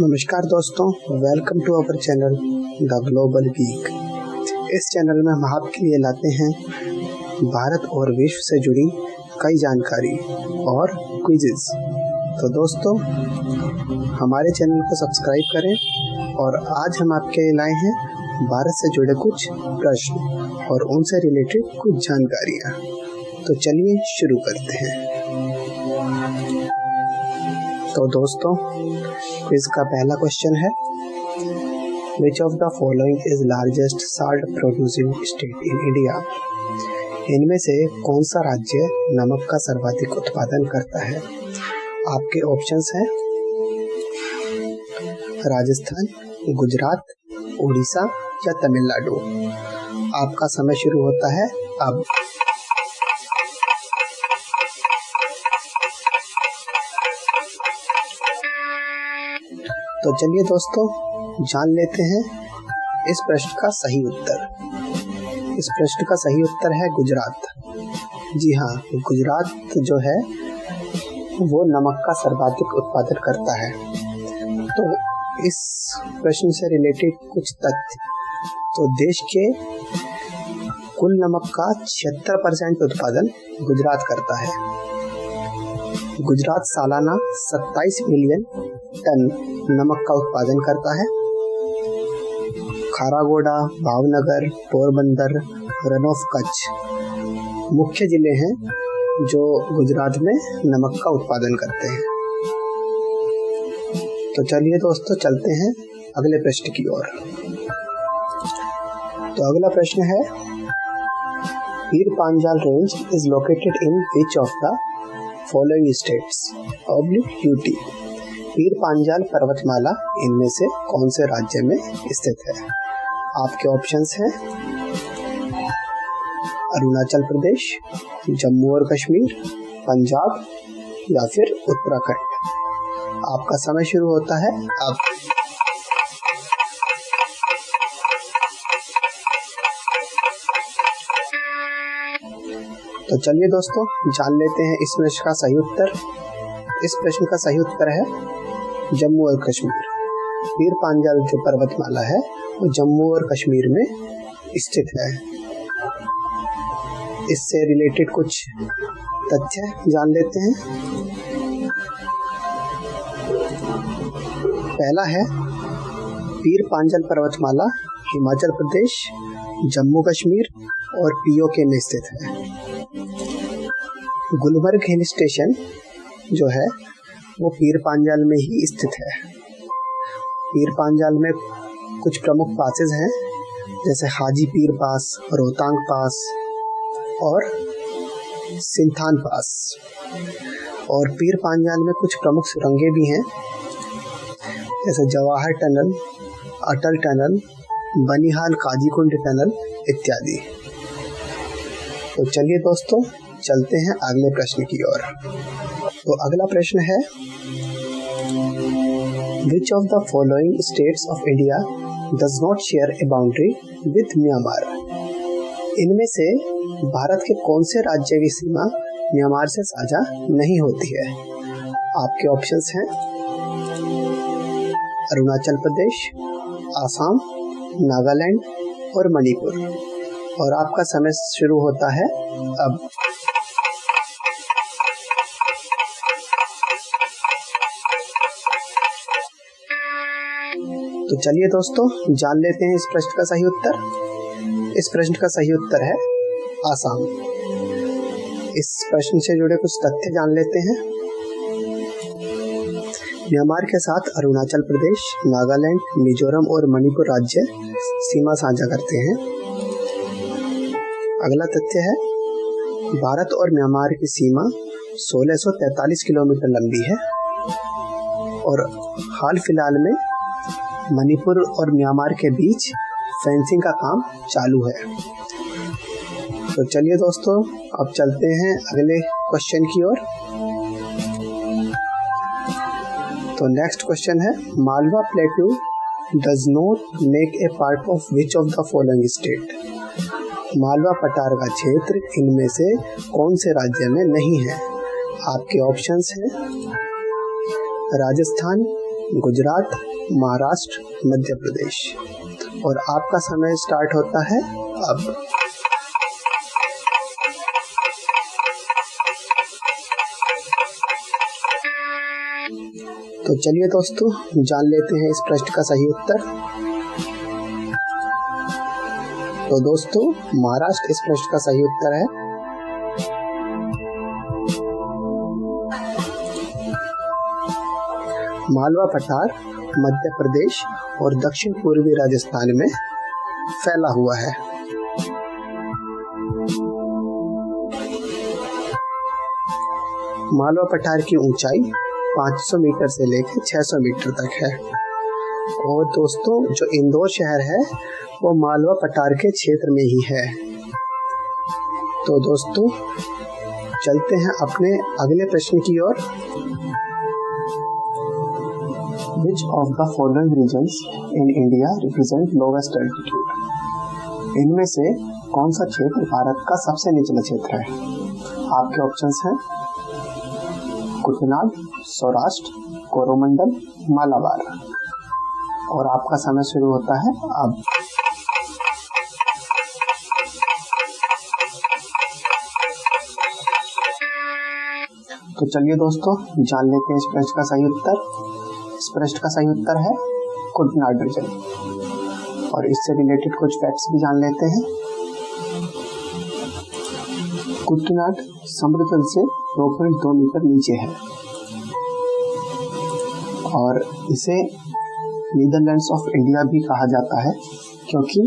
नमस्कार दोस्तों, welcome to our channel the global geek. इस चैनल में हम आपके लिए लाते हैं भारत और विश्व से जुड़ी कई जानकारी और क्विज़ेस। तो दोस्तों, हमारे चैनल को सब्सक्राइब करें और आज हम आपके लिए लाए हैं भारत से जुड़े कुछ प्रश्न और उनसे रिलेटेड कुछ जानकारियाँ। तो चलिए शुरू करते हैं। तो दोस्तों, क्विज का पहला क्वेश्चन है, विच of the following is largest salt producing state in India? इनमें से कौन सा राज्य नमक का सर्वाधिक उत्पादन करता है? आपके ऑप्शंस हैं राजस्थान, गुजरात, उड़ीसा या तमिलनाडु। आपका समय शुरू होता है अब। तो चलिए दोस्तों, जान लेते हैं इस प्रश्न का सही उत्तर। इस प्रश्न का सही उत्तर है गुजरात। जी हाँ, गुजरात जो है वो नमक का सर्वाधिक उत्पादन करता है। तो इस प्रश्न से रिलेटेड कुछ तथ्य। तो देश के कुल नमक का 76% उत्पादन गुजरात करता है। गुजरात सालाना 27 मिलियन टन नमक का उत्पादन करता है। खारागोड़ा, भावनगर, पोरबंदर, रन ऑफ कच्छ मुख्य जिले हैं जो गुजरात में नमक का उत्पादन करते हैं। तो चलिए दोस्तों, चलते हैं अगले प्रश्न की ओर। तो अगला प्रश्न है, Pir Panjal range is located in which of the following states UT? Pir Panjal पर्वतमाला इनमें से कौन से राज्य में स्थित है? आपके ऑप्शंस हैं अरुणाचल प्रदेश, जम्मू और कश्मीर, पंजाब या फिर उत्तराखंड। आपका समय शुरू होता है अब। तो चलिए दोस्तों, जान लेते हैं इस प्रश्न का सही उत्तर। इस प्रश्न का सही उत्तर है जम्मू और कश्मीर। पीर पांजाल जो पर्वतमाला है वो जम्मू और कश्मीर में स्थित है। इससे रिलेटेड कुछ तथ्य जान लेते हैं। पहला है, पीर पांजाल पर्वतमाला हिमाचल प्रदेश, जम्मू कश्मीर और पीओके में स्थित है। गुलमर्ग हिल स्टेशन जो है वो पीर पांजाल में ही स्थित है। पीर पांजाल में कुछ प्रमुख पासेस हैं, जैसे हाजी पीर पास, रोहतांग पास और सिंथान पास। और पीर पांजाल में कुछ प्रमुख सुरंगें भी हैं, जैसे जवाहर टनल, अटल टनल, बनिहाल काजीकुंड टनल इत्यादि। तो चलिए दोस्तों, चलते हैं अगले प्रश्न की ओर। तो अगला प्रश्न है, विच of the following states of India does not share A boundary with Myanmar? इनमें से भारत के कौन से राज्य की सीमा म्यांमार से साझा नहीं होती है? आपके ऑप्शंस हैं अरुणाचल प्रदेश, आसाम, नागालैंड और मणिपुर। और आपका समय शुरू होता है अब। तो चलिए दोस्तों, जान लेते हैं इस प्रश्न का सही उत्तर। इस प्रश्न का सही उत्तर है आसाम। इस प्रश्न से जुड़े कुछ तथ्य जान लेते हैं। म्यांमार के साथ अरुणाचल प्रदेश, नागालैंड, मिजोरम और मणिपुर राज्य सीमा साझा करते हैं। अगला तथ्य है, भारत और म्यांमार की सीमा 1643 किलोमीटर लंबी है और हाल फिलहाल में मणिपुर और म्यांमार के बीच फेंसिंग का काम चालू है। तो चलिए दोस्तों, अब चलते हैं अगले क्वेश्चन की ओर। तो नेक्स्ट क्वेश्चन है, Malwa प्लेटू does not make a part of which of the following state? Malwa पठार का क्षेत्र इनमें से कौन से राज्य में नहीं है? आपके ऑप्शंस हैं राजस्थान, गुजरात, महाराष्ट्र, मध्य प्रदेश। और आपका समय स्टार्ट होता है अब। तो चलिए दोस्तों, जान लेते हैं इस प्रश्न का सही उत्तर। तो दोस्तों, महाराष्ट्र इस प्रश्न का सही उत्तर है। मालवा पठार मध्य प्रदेश और दक्षिण पूर्वी राजस्थान में फैला हुआ है। मालवा पठार की ऊंचाई 500 मीटर से लेकर 600 मीटर तक है। और दोस्तों, जो इंदौर शहर है वो मालवा पठार के क्षेत्र में ही है। तो दोस्तों, चलते हैं अपने अगले प्रश्न की ओर। Which of the following regions in India represent lowest altitude? इनमें से कौन सा क्षेत्र भारत का सबसे निचला क्षेत्र है? आपके ऑप्शंस हैं कुटनाड, सौराष्ट्र, कोरोमंडल, मालाबार। और आपका समय शुरू होता है अब। तो चलिए दोस्तों, जान लेते हैं इस प्रश्न का सही उत्तर। इस प्रश्न का सही उत्तर है कुटनाड रीजन। और इससे रिलेटेड कुछ फैक्ट्स भी जान लेते हैं। कुटनाड समुद्र तल से 2.2 मीटर नीचे है और इसे नीदरलैंड्स ऑफ इंडिया भी कहा जाता है, क्योंकि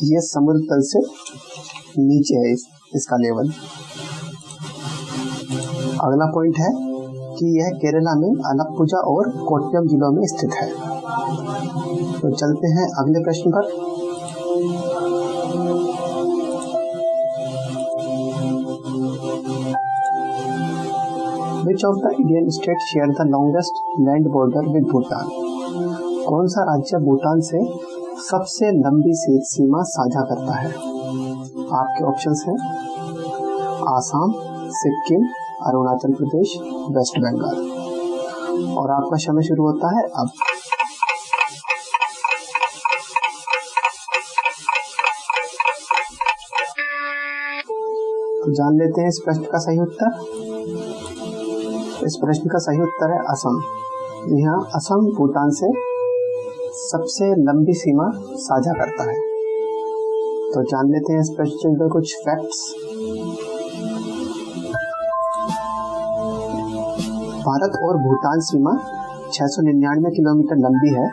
ये समुद्र तल से नीचे है इसका लेवल। अगला पॉइंट है कि यह केरला में अलप्पुझा और कोट्टयम जिलों में स्थित है। तो चलते हैं अगले प्रश्न पर। Which of the Indian states share the longest land border with Bhutan? कौन सा राज्य भूटान से सबसे लंबी सीमा साझा करता है? आपके ऑप्शंस हैं आसाम, सिक्किम, अरुणाचल प्रदेश, वेस्ट बंगाल। और आपका समय शुरू होता है अब। तो जान लेते हैं इस प्रश्न का सही उत्तर। इस प्रश्न का सही उत्तर है असम। यहाँ असम भूटान से सबसे लंबी सीमा साझा करता है। तो जान लेते हैं इस प्रश्न के कुछ फैक्ट्स। भारत और भूटान सीमा 699 किलोमीटर लंबी है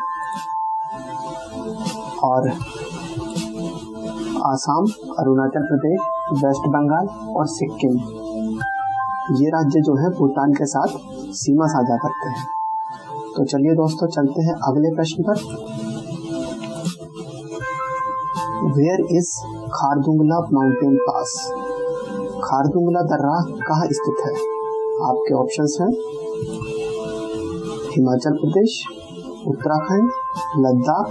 और आसाम, अरुणाचल प्रदेश, वेस्ट बंगाल और सिक्किम ये राज्य जो है भूटान के साथ सीमा साझा करते हैं। तो चलिए दोस्तों, चलते हैं अगले प्रश्न पर। Where is Khardung La mountain pass? Khardung La दर्रा कहाँ स्थित है? आपके ऑप्शंस हैं हिमाचल प्रदेश, उत्तराखंड, लद्दाख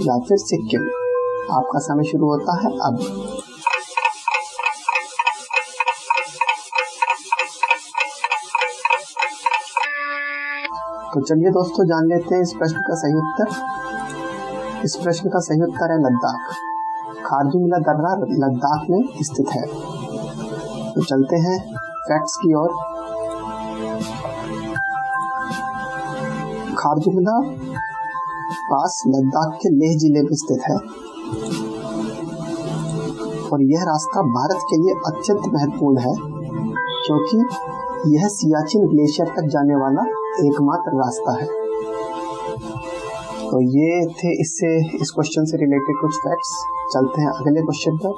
या फिर सिक्किम। आपका समय शुरू होता है अब। तो चलिए दोस्तों, जान लेते हैं इस प्रश्न का सही उत्तर। इस प्रश्न का सही उत्तर है लद्दाख। खारदुंगला दर्रा लद्दाख में स्थित है। तो चलते हैं फैक्ट्स की ओर। खारदुंगला पास लद्दाख के लेह जिले में स्थित है और यह रास्ता भारत के लिए अत्यंत महत्वपूर्ण है, क्योंकि यह सियाचिन ग्लेशियर तक जाने वाला एकमात्र रास्ता है। तो ये थे इस क्वेश्चन से रिलेटेड कुछ फैक्ट्स। चलते हैं अगले क्वेश्चन पर।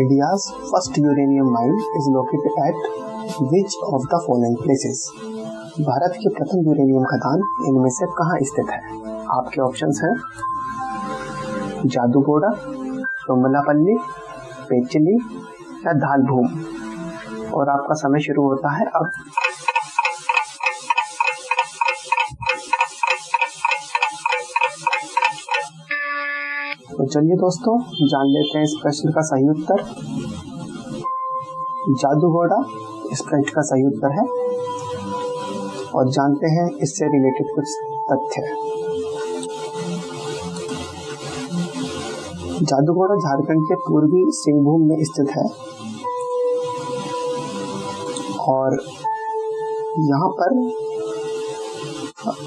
India's first uranium mine is located at which of the following places? Bharat की प्रथम यूरेनियम खदान इनमें से कहाँ स्थित है? आपके ऑप्शंस हैं जादूगोड़ा, तुंबलापल्ली, पेचली या धालभूम। और आपका समय शुरू होता है अब। तो चलिए दोस्तों, जान लेते हैं इस प्रश्न का सही उत्तर। जादूगोड़ा इस प्रश्न का सही उत्तर है। और जानते हैं इससे रिलेटेड कुछ तथ्य। जादूगोड़ा झारखंड के पूर्वी सिंहभूम में स्थित है और यहाँ पर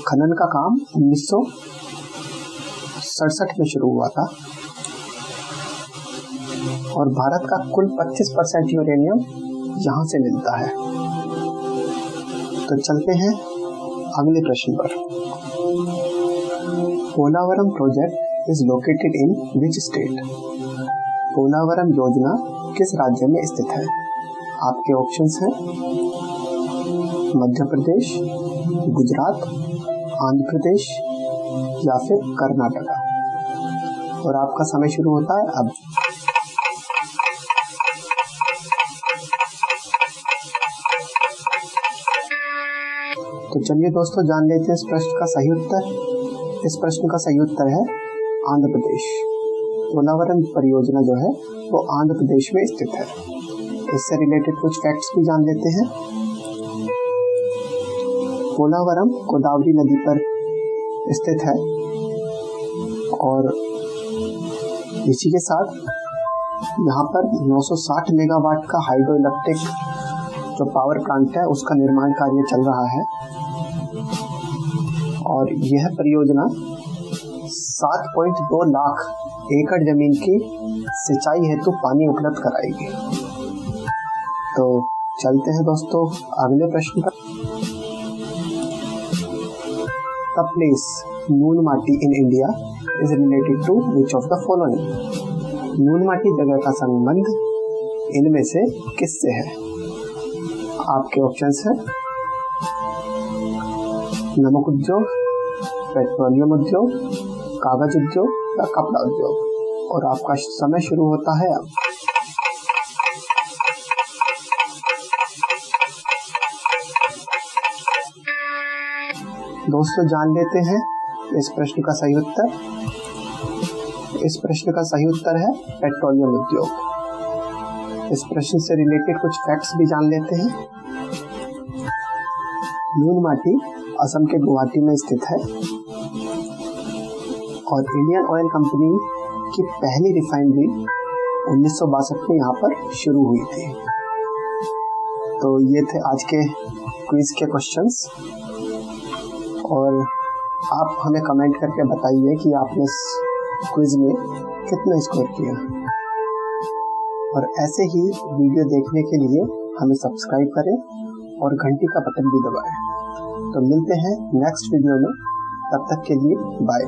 खनन का काम 1967 में शुरू हुआ था और भारत का कुल 25% यूरेनियम यहाँ से मिलता है। तो चलते हैं अगले प्रश्न पर। Polavaram project is located in which state? Polavaram योजना किस राज्य में स्थित है? आपके ऑप्शंस हैं मध्य प्रदेश, गुजरात, आंध्र प्रदेश या फिर कर्नाटका। और आपका समय शुरू होता है अब। तो चलिए दोस्तों जान लेते हैं इस प्रश्न का सही उत्तर। इस प्रश्न का सही उत्तर है आंध्र प्रदेश। पोलावरम परियोजना जो है वो आंध्र प्रदेश में स्थित है। इससे रिलेटेड कुछ फैक्ट्स भी जान लेते हैं। पोलावरम गोदावरी नदी पर स्थित है और इसी के साथ यहाँ पर 960 मेगावाट का हाइड्रो इलेक्ट्रिक जो पावर प्लांट है उसका निर्माण कार्य चल रहा है और यह परियोजना 7.2 लाख एकड़ जमीन की सिंचाई हेतु पानी उपलब्ध कराएगी। तो चलते हैं दोस्तों अगले प्रश्न पर। The place Noonmati in India is related to which of the following? Noonmati जगह का संबंध इनमें से किससे है? आपके ऑप्शंस हैं नमक उद्योग, पेट्रोलियम उद्योग, कागज उद्योग या कपड़ा उद्योग। और आपका समय शुरू होता है अब। दोस्तों जान लेते हैं इस प्रश्न का सही उत्तर। इस प्रश्न का सही उत्तर है पेट्रोलियम उद्योग। इस प्रश्न से रिलेटेड कुछ फैक्ट्स भी जान लेते हैं। नूनमाटी असम के गुवाहाटी में स्थित है और इंडियन ऑयल कंपनी की पहली रिफाइनरी 1962 में यहाँ पर शुरू हुई थी। तो ये थे आज के क्विज के क्वेश्चंस और आप हमें कमेंट करके बताइए कि आपने इस क्विज में कितना स्कोर किया। और ऐसे ही वीडियो देखने के लिए हमें सब्सक्राइब करें और घंटी का बटन भी दबाएं। तो मिलते हैं नेक्स्ट वीडियो में, तब तक के लिए बाय।